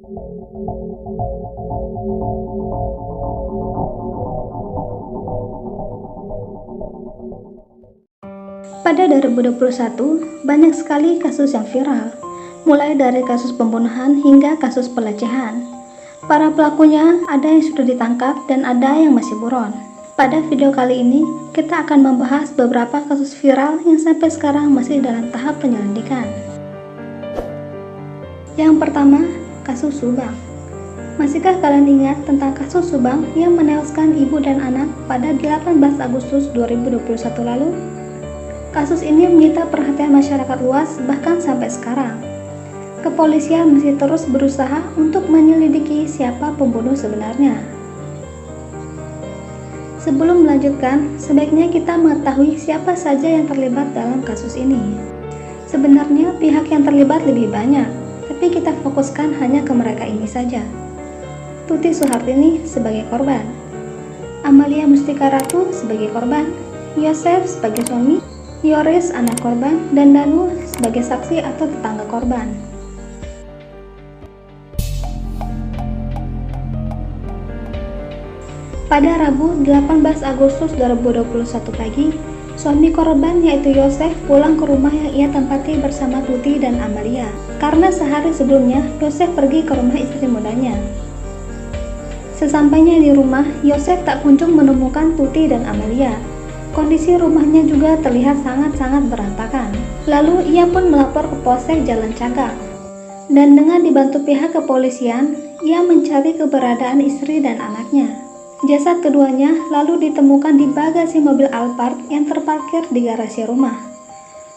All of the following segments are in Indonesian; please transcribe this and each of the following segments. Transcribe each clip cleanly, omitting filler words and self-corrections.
Pada 2021, banyak sekali kasus yang viral, mulai dari kasus pembunuhan hingga kasus pelecehan. Para pelakunya ada yang sudah ditangkap dan ada yang masih buron. Pada video kali ini, kita akan membahas beberapa kasus viral yang sampai sekarang masih dalam tahap penyelidikan. Yang pertama, kasus Subang. Masihkah kalian ingat tentang kasus Subang yang menewaskan ibu dan anak pada 18 Agustus 2021 lalu? Kasus ini menyita perhatian masyarakat luas bahkan sampai sekarang. Kepolisian masih terus berusaha untuk menyelidiki siapa pembunuh sebenarnya. Sebelum melanjutkan, sebaiknya kita mengetahui siapa saja yang terlibat dalam kasus ini. Sebenarnya pihak yang terlibat lebih banyak, tapi kita fokuskan hanya ke mereka ini saja. Tuti Suhartini sebagai korban, Amalia Mustika Ratu sebagai korban, Yosef sebagai suami, Yoris anak korban, dan Danu sebagai saksi atau tetangga korban. Pada Rabu 18 Agustus 2021 pagi, suami korban yaitu Yosef pulang ke rumah yang ia tempati bersama Tuti dan Amalia, karena sehari sebelumnya Yosef pergi ke rumah istri mudanya. Sesampainya di rumah, Yosef tak kunjung menemukan Tuti dan Amalia. Kondisi rumahnya juga terlihat sangat-sangat berantakan. Lalu ia pun melapor ke Polsek Jalan Cagak. Dan dengan dibantu pihak kepolisian, ia mencari keberadaan istri dan anaknya. Jasad keduanya lalu ditemukan di bagasi mobil Alphard yang terparkir di garasi rumah.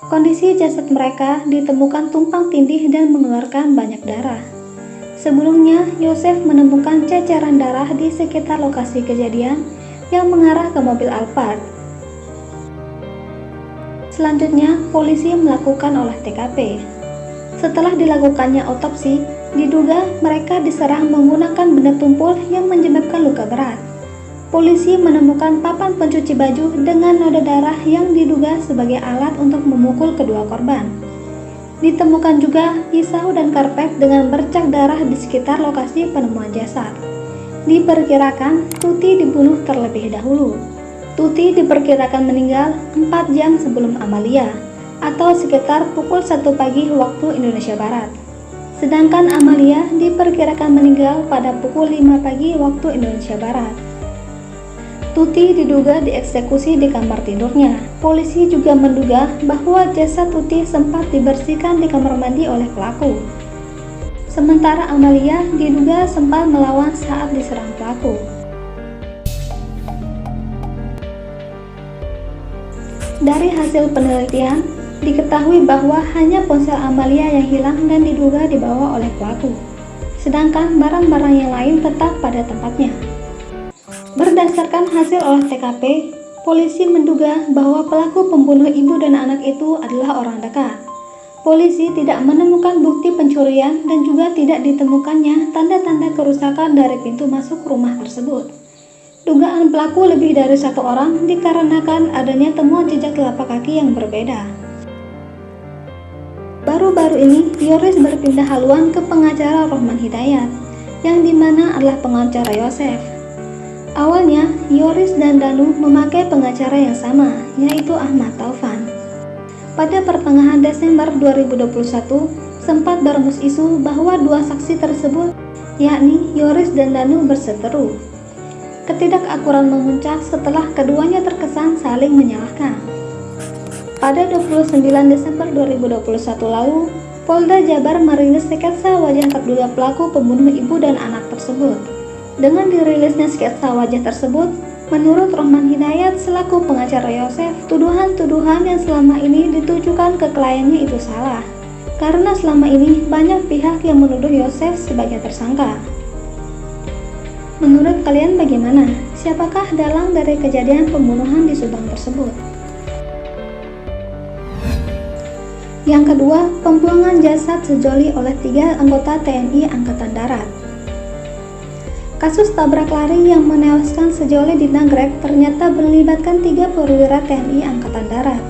Kondisi jasad mereka ditemukan tumpang tindih dan mengeluarkan banyak darah. Sebelumnya, Yosef menemukan ceceran darah di sekitar lokasi kejadian yang mengarah ke mobil Alphard. Selanjutnya, polisi melakukan olah TKP. Setelah dilakukannya otopsi, diduga mereka diserang menggunakan benda tumpul yang menyebabkan luka berat. Polisi menemukan papan pencuci baju dengan noda darah yang diduga sebagai alat untuk memukul kedua korban. Ditemukan juga pisau dan karpet dengan bercak darah di sekitar lokasi penemuan jasad. Diperkirakan Tuti dibunuh terlebih dahulu. Tuti diperkirakan meninggal 4 jam sebelum Amalia, atau sekitar pukul 1 pagi waktu Indonesia Barat. Sedangkan Amalia diperkirakan meninggal pada pukul 5 pagi waktu Indonesia Barat. Tuti diduga dieksekusi di kamar tidurnya. Polisi juga menduga bahwa jasad Tuti sempat dibersihkan di kamar mandi oleh pelaku. Sementara Amalia diduga sempat melawan saat diserang pelaku. Dari hasil penelitian, diketahui bahwa hanya ponsel Amalia yang hilang dan diduga dibawa oleh pelaku. Sedangkan barang-barang yang lain tetap pada tempatnya. Berdasarkan hasil olah TKP, polisi menduga bahwa pelaku pembunuh ibu dan anak itu adalah orang dekat. Polisi tidak menemukan bukti pencurian dan juga tidak ditemukannya tanda-tanda kerusakan dari pintu masuk rumah tersebut. Dugaan pelaku lebih dari 1 orang dikarenakan adanya temuan jejak telapak kaki yang berbeda. Baru-baru ini, Yoris berpindah haluan ke pengacara Rohman Hidayat, yang dimana adalah pengacara Yosef. Awalnya, Yoris dan Danu memakai pengacara yang sama, yaitu Ahmad Taufan. Pada pertengahan Desember 2021, sempat berembus isu bahwa dua saksi tersebut, yakni Yoris dan Danu, berseteru. Ketidakakuran memuncak setelah keduanya terkesan saling menyalahkan. Pada 29 Desember 2021 lalu, Polda Jabar merilis sketsa wajah terduga pelaku pembunuh ibu dan anak tersebut. Dengan dirilisnya sketsa wajah tersebut, menurut Rohman Hidayat selaku pengacara Yosef, tuduhan-tuduhan yang selama ini ditujukan ke kliennya itu salah. Karena selama ini banyak pihak yang menuduh Yosef sebagai tersangka. Menurut kalian bagaimana? Siapakah dalang dari kejadian pembunuhan di Subang tersebut? Yang kedua, pembuangan jasad sejoli oleh 3 anggota TNI Angkatan Darat. Kasus tabrak lari yang menewaskan sejoli di Nagrek ternyata melibatkan 3 perwira TNI Angkatan Darat.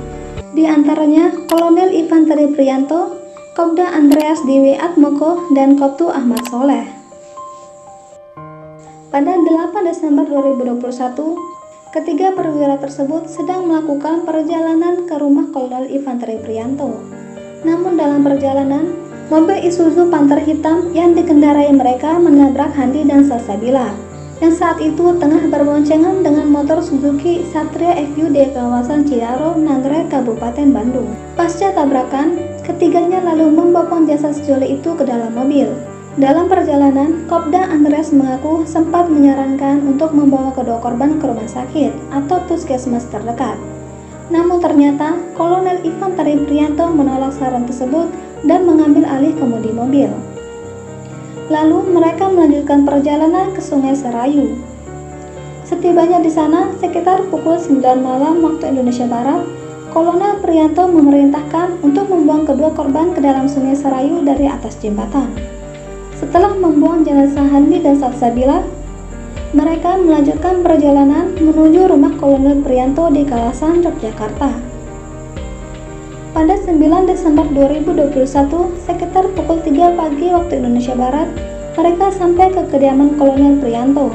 Di antaranya Kolonel Infanteri Priyanto, Kopda Andreas Dewi Atmoko, dan Koptu Ahmad Soleh. Pada 8 Desember 2021, ketiga perwira tersebut sedang melakukan perjalanan ke rumah Kolonel Infanteri Prianto. Namun dalam perjalanan, mobil Isuzu Panther hitam yang dikendarai mereka menabrak Handi dan Salsabila, yang saat itu tengah berboncengan dengan motor Suzuki Satria FU di kawasan Cidaro, Nagrek, Kabupaten Bandung. Pasca tabrakan, ketiganya lalu membopong jasad sejoli itu ke dalam mobil. Dalam perjalanan, Kopda Andreas mengaku sempat menyarankan untuk membawa kedua korban ke rumah sakit atau puskesmas terdekat. Namun ternyata Kolonel Infanteri Prianto menolak saran tersebut dan mengambil alih kemudi mobil. Lalu mereka melanjutkan perjalanan ke Sungai Serayu. Setibanya di sana sekitar pukul 9 malam waktu Indonesia Barat, Kolonel Prianto memerintahkan untuk membuang kedua korban ke dalam Sungai Serayu dari atas jembatan. Setelah membuang jenazah Handi dan Salsabila, mereka melanjutkan perjalanan menuju rumah Kolonel Prianto di kawasan Yogyakarta. Pada 9 Desember 2021, sekitar pukul 3 pagi waktu Indonesia Barat, mereka sampai ke kediaman Kolonel Prianto.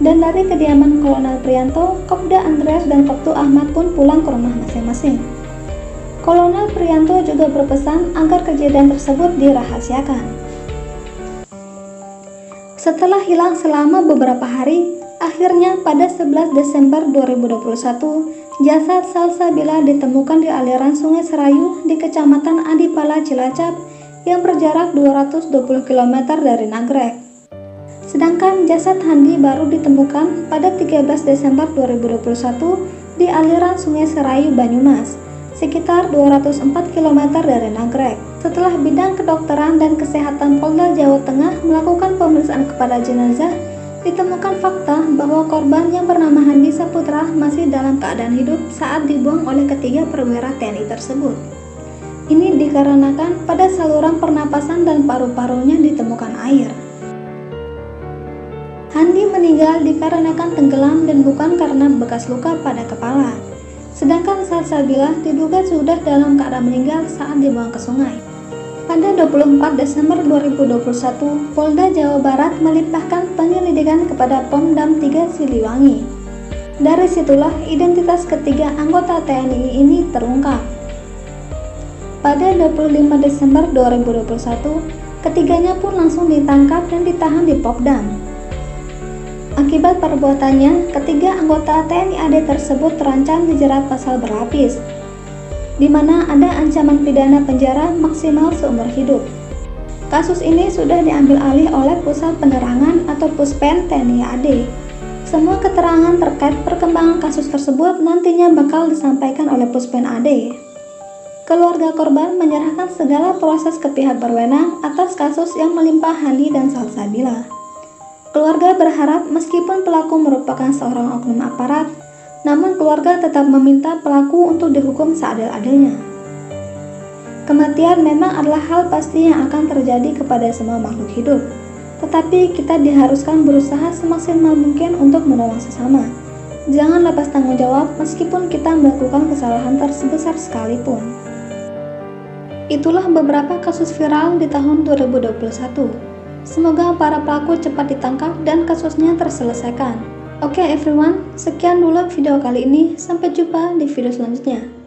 Dan dari kediaman Kolonel Prianto, Kopda Andreas dan Koptu Ahmad pun pulang ke rumah masing-masing. Kolonel Prianto juga berpesan agar kejadian tersebut dirahasiakan. Setelah hilang selama beberapa hari, akhirnya pada 11 Desember 2021, jasad Salsabila ditemukan di aliran Sungai Serayu di Kecamatan Adipala, Cilacap yang berjarak 220 km dari Nagrek. Sedangkan jasad Handi baru ditemukan pada 13 Desember 2021 di aliran Sungai Serayu, Banyumas, sekitar 204 km dari Nagrek. Setelah bidang kedokteran dan kesehatan Polda Jawa Tengah melakukan pemeriksaan kepada jenazah, ditemukan fakta bahwa korban yang bernama Handi Saputra masih dalam keadaan hidup saat dibuang oleh ketiga perwira TNI tersebut. Ini dikarenakan pada saluran pernapasan dan paru-parunya ditemukan air. Handi meninggal dikarenakan tenggelam dan bukan karena bekas luka pada kepala. Sedangkan Salsabila diduga sudah dalam keadaan meninggal saat dibuang ke sungai. Pada 24 Desember 2021, Polda Jawa Barat melimpahkan penyelidikan kepada Pomdam 3 Siliwangi. Dari situlah identitas ketiga anggota TNI ini terungkap. Pada 25 Desember 2021, ketiganya pun langsung ditangkap dan ditahan di Popdam. Akibat perbuatannya, ketiga anggota TNI AD tersebut terancam dijerat pasal berlapis, di mana ada ancaman pidana penjara maksimal seumur hidup. Kasus ini sudah diambil alih oleh Pusat Penerangan atau Puspen TNI AD. Semua keterangan terkait perkembangan kasus tersebut nantinya bakal disampaikan oleh Puspen AD. Keluarga korban menyerahkan segala proses ke pihak berwenang atas kasus yang menimpa Handi dan Salsabila. Keluarga berharap meskipun pelaku merupakan seorang oknum aparat, namun keluarga tetap meminta pelaku untuk dihukum seadil-adilnya. Kematian memang adalah hal pasti yang akan terjadi kepada semua makhluk hidup, tetapi kita diharuskan berusaha semaksimal mungkin untuk menolong sesama. Jangan lepas tanggung jawab meskipun kita melakukan kesalahan tersebesar sekalipun. Itulah beberapa kasus viral di tahun 2021. Semoga para pelaku cepat ditangkap dan kasusnya terselesaikan. Oke everyone, sekian dulu video kali ini. Sampai jumpa di video selanjutnya.